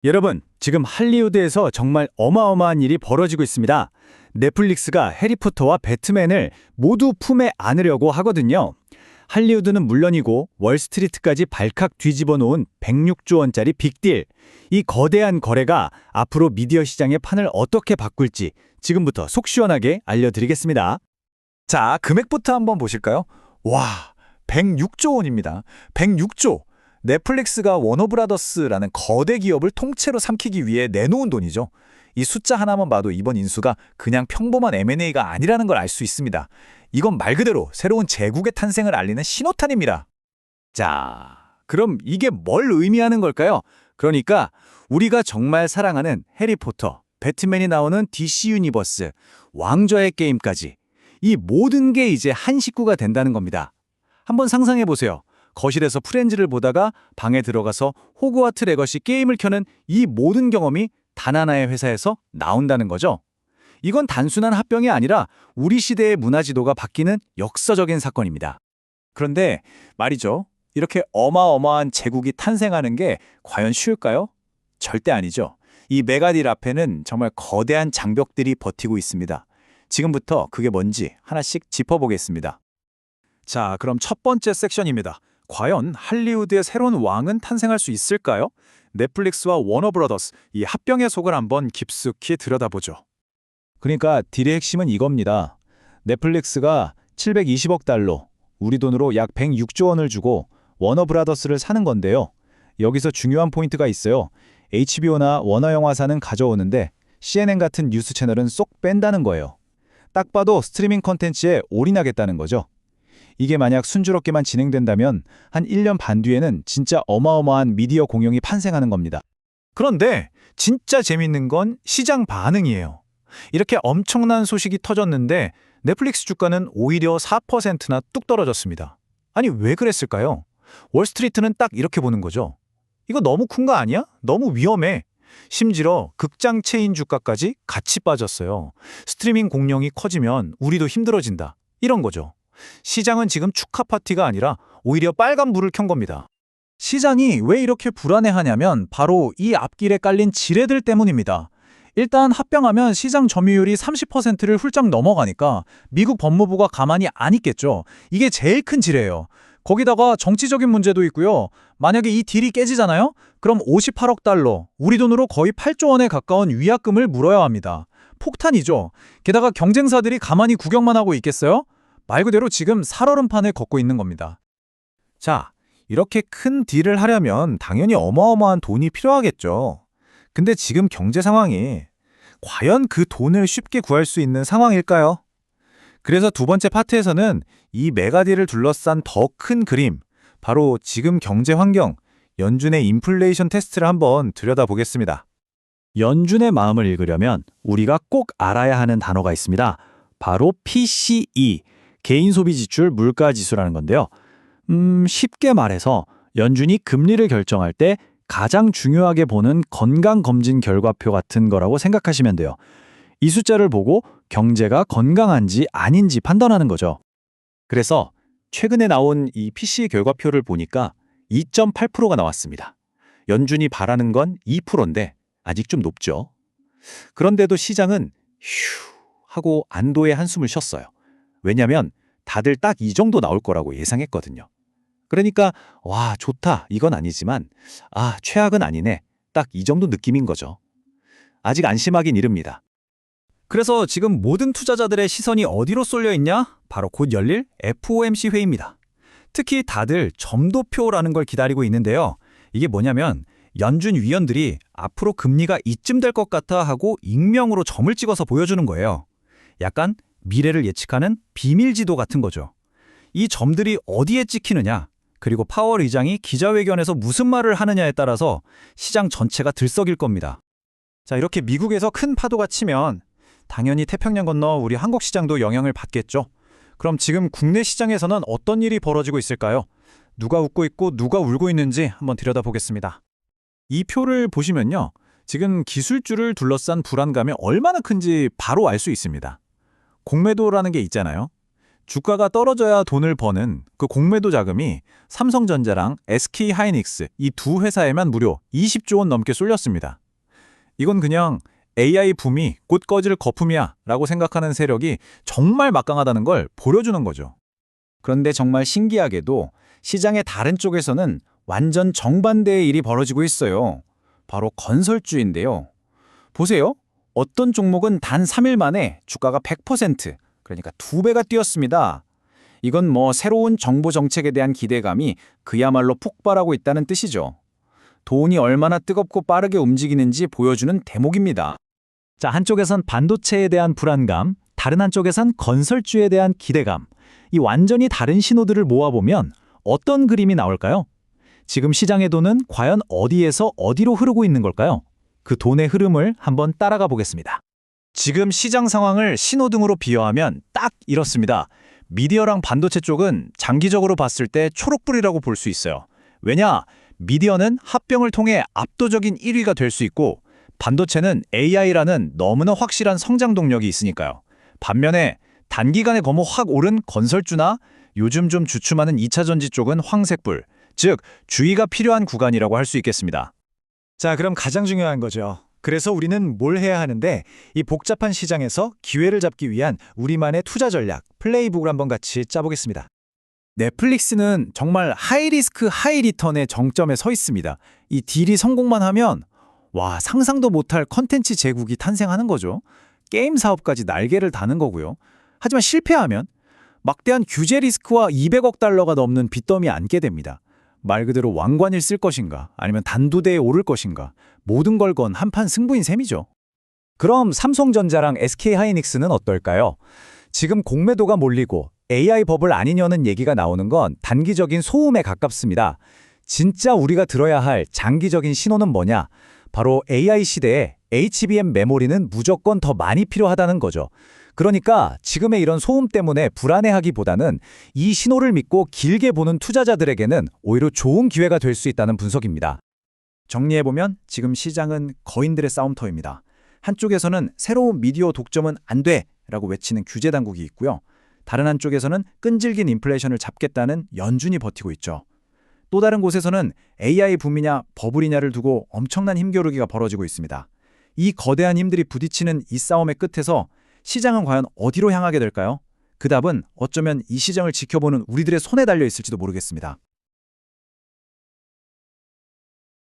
여러분, 지금 할리우드에서 정말 어마어마한 일이 벌어지고 있습니다. 넷플릭스가 해리포터와 배트맨을 모두 품에 안으려고 하거든요. 할리우드는 물론이고 월스트리트까지 발칵 뒤집어 놓은 106조 원짜리 빅딜. 이 거대한 거래가 앞으로 미디어 시장의 판을 어떻게 바꿀지 지금부터 속 시원하게 알려드리겠습니다. 자, 금액부터 한번 보실까요? 와, 106조 원입니다. 106조! 넷플릭스가 워너브라더스라는 거대 기업을 통째로 삼키기 위해 내놓은 돈이죠. 이 숫자 하나만 봐도 이번 인수가 그냥 평범한 M&A가 아니라는 걸 알 수 있습니다. 이건 말 그대로 새로운 제국의 탄생을 알리는 신호탄입니다. 자, 그럼 이게 뭘 의미하는 걸까요? 그러니까 우리가 정말 사랑하는 해리포터, 배트맨이 나오는 DC 유니버스, 왕좌의 게임까지 이 모든 게 이제 한 식구가 된다는 겁니다. 한번 상상해 보세요. 거실에서 프렌즈를 보다가 방에 들어가서 호그와트 레거시 게임을 켜는 이 모든 경험이 단 하나의 회사에서 나온다는 거죠. 이건 단순한 합병이 아니라 우리 시대의 문화 지도가 바뀌는 역사적인 사건입니다. 그런데 말이죠. 이렇게 어마어마한 제국이 탄생하는 게 과연 쉬울까요? 절대 아니죠. 이 메가딜 앞에는 정말 거대한 장벽들이 버티고 있습니다. 지금부터 그게 뭔지 하나씩 짚어보겠습니다. 자, 그럼 첫 번째 섹션입니다. 과연 할리우드의 새로운 왕은 탄생할 수 있을까요? 넷플릭스와 워너브라더스, 이 합병의 속을 한번 깊숙이 들여다보죠. 그러니까 딜의 핵심은 이겁니다. 넷플릭스가 720억 달러, 우리 돈으로 약 106조 원을 주고 워너브라더스를 사는 건데요. 여기서 중요한 포인트가 있어요. HBO나 워너영화사는 가져오는데 CNN 같은 뉴스 채널은 쏙 뺀다는 거예요. 딱 봐도 스트리밍 콘텐츠에 올인하겠다는 거죠. 이게 만약 순조롭게만 진행된다면 한 1년 반 뒤에는 진짜 어마어마한 미디어 공룡이 판생하는 겁니다. 그런데 진짜 재밌는 건 시장 반응이에요. 이렇게 엄청난 소식이 터졌는데 넷플릭스 주가는 오히려 4%나 뚝 떨어졌습니다. 아니, 왜 그랬을까요? 월스트리트는 딱 이렇게 보는 거죠. 이거 너무 큰 거 아니야? 너무 위험해. 심지어 극장 체인 주가까지 같이 빠졌어요. 스트리밍 공룡이 커지면 우리도 힘들어진다. 이런 거죠. 시장은 지금 축하 파티가 아니라 오히려 빨간 불을 켠 겁니다. 시장이 왜 이렇게 불안해하냐면 바로 이 앞길에 깔린 지뢰들 때문입니다. 일단 합병하면 시장 점유율이 30%를 훌쩍 넘어가니까 미국 법무부가 가만히 안 있겠죠. 이게 제일 큰 지뢰예요. 거기다가 정치적인 문제도 있고요. 만약에 이 딜이 깨지잖아요? 그럼 58억 달러, 우리 돈으로 거의 8조 원에 가까운 위약금을 물어야 합니다. 폭탄이죠. 게다가 경쟁사들이 가만히 구경만 하고 있겠어요? 말 그대로 지금 살얼음판을 걷고 있는 겁니다. 자, 이렇게 큰 딜을 하려면 당연히 어마어마한 돈이 필요하겠죠. 근데 지금 경제 상황이 과연 그 돈을 쉽게 구할 수 있는 상황일까요? 그래서 두 번째 파트에서는 이 메가딜을 둘러싼 더 큰 그림, 바로 지금 경제 환경, 연준의 인플레이션 테스트를 한번 들여다보겠습니다. 연준의 마음을 읽으려면 우리가 꼭 알아야 하는 단어가 있습니다. 바로 PCE, 개인 소비 지출 물가 지수라는 건데요. 쉽게 말해서 연준이 금리를 결정할 때 가장 중요하게 보는 건강검진 결과표 같은 거라고 생각하시면 돼요. 이 숫자를 보고 경제가 건강한지 아닌지 판단하는 거죠. 그래서 최근에 나온 이 PCE 결과표를 보니까 2.8%가 나왔습니다. 연준이 바라는 건 2%인데 아직 좀 높죠. 그런데도 시장은 휴 하고 안도의 한숨을 쉬었어요. 왜냐면 다들 딱 이 정도 나올 거라고 예상했거든요. 그러니까 와, 좋다 이건 아니지만 최악은 아니네. 딱 이 정도 느낌인 거죠. 아직 안심하긴 이릅니다. 그래서 지금 모든 투자자들의 시선이 어디로 쏠려 있냐? 바로 곧 열릴 FOMC 회의입니다. 특히 다들 점도표라는 걸 기다리고 있는데요. 이게 뭐냐면 연준 위원들이 앞으로 금리가 이쯤 될 것 같아 하고 익명으로 점을 찍어서 보여주는 거예요. 약간 미래를 예측하는 비밀 지도 같은 거죠. 이 점들이 어디에 찍히느냐, 그리고 파월 의장이 기자회견에서 무슨 말을 하느냐에 따라서 시장 전체가 들썩일 겁니다. 자, 이렇게 미국에서 큰 파도가 치면 당연히 태평양 건너 우리 한국 시장도 영향을 받겠죠. 그럼 지금 국내 시장에서는 어떤 일이 벌어지고 있을까요? 누가 웃고 있고 누가 울고 있는지 한번 들여다보겠습니다. 이 표를 보시면요. 지금 기술주를 둘러싼 불안감이 얼마나 큰지 바로 알 수 있습니다. 공매도라는 게 있잖아요. 주가가 떨어져야 돈을 버는 그 공매도 자금이 삼성전자랑 SK하이닉스 이 두 회사에만 무려 20조 원 넘게 쏠렸습니다. 이건 그냥 AI 붐이 곧 꺼질 거품이야 라고 생각하는 세력이 정말 막강하다는 걸 보여주는 거죠. 그런데 정말 신기하게도 시장의 다른 쪽에서는 완전 정반대의 일이 벌어지고 있어요. 바로 건설주인데요. 보세요. 어떤 종목은 단 3일 만에 주가가 100%, 그러니까 2배가 뛰었습니다. 이건 뭐 새로운 정부 정책에 대한 기대감이 그야말로 폭발하고 있다는 뜻이죠. 돈이 얼마나 뜨겁고 빠르게 움직이는지 보여주는 대목입니다. 자, 한쪽에선 반도체에 대한 불안감, 다른 한쪽에선 건설주에 대한 기대감. 이 완전히 다른 신호들을 모아보면 어떤 그림이 나올까요? 지금 시장의 돈은 과연 어디에서 어디로 흐르고 있는 걸까요? 그 돈의 흐름을 한번 따라가 보겠습니다. 지금 시장 상황을 신호등으로 비유하면 딱 이렇습니다. 미디어랑 반도체 쪽은 장기적으로 봤을 때 초록불이라고 볼 수 있어요. 왜냐? 미디어는 합병을 통해 압도적인 1위가 될 수 있고 반도체는 AI라는 너무나 확실한 성장 동력이 있으니까요. 반면에 단기간에 너무 확 오른 건설주나 요즘 좀 주춤하는 2차 전지 쪽은 황색불, 즉 주의가 필요한 구간이라고 할 수 있겠습니다. 자, 그럼 가장 중요한 거죠. 그래서 우리는 뭘 해야 하는데 이 복잡한 시장에서 기회를 잡기 위한 우리만의 투자 전략, 플레이북을 한번 같이 짜보겠습니다. 넷플릭스는 정말 하이리스크 하이리턴의 정점에 서 있습니다. 이 딜이 성공만 하면 와, 상상도 못할 컨텐츠 제국이 탄생하는 거죠. 게임 사업까지 날개를 다는 거고요. 하지만 실패하면 막대한 규제 리스크와 200억 달러가 넘는 빚더미에 앉게 됩니다. 말 그대로 왕관일 쓸 것인가 아니면 단두대에 오를 것인가 모든 걸 건 한판 승부인 셈이죠. 그럼 삼성전자랑 SK하이닉스는 어떨까요? 지금 공매도가 몰리고 AI 버블 아니냐는 얘기가 나오는 건 단기적인 소음에 가깝습니다. 진짜 우리가 들어야 할 장기적인 신호는 뭐냐? 바로 AI 시대에 HBM 메모리는 무조건 더 많이 필요하다는 거죠. 그러니까 지금의 이런 소음 때문에 불안해하기보다는 이 신호를 믿고 길게 보는 투자자들에게는 오히려 좋은 기회가 될 수 있다는 분석입니다. 정리해보면 지금 시장은 거인들의 싸움터입니다. 한쪽에서는 새로운 미디어 독점은 안 돼! 라고 외치는 규제 당국이 있고요. 다른 한쪽에서는 끈질긴 인플레이션을 잡겠다는 연준이 버티고 있죠. 또 다른 곳에서는 AI 붐이냐 버블이냐를 두고 엄청난 힘겨루기가 벌어지고 있습니다. 이 거대한 힘들이 부딪히는 이 싸움의 끝에서 시장은 과연 어디로 향하게 될까요? 그 답은 어쩌면 이 시장을 지켜보는 우리들의 손에 달려 있을지도 모르겠습니다.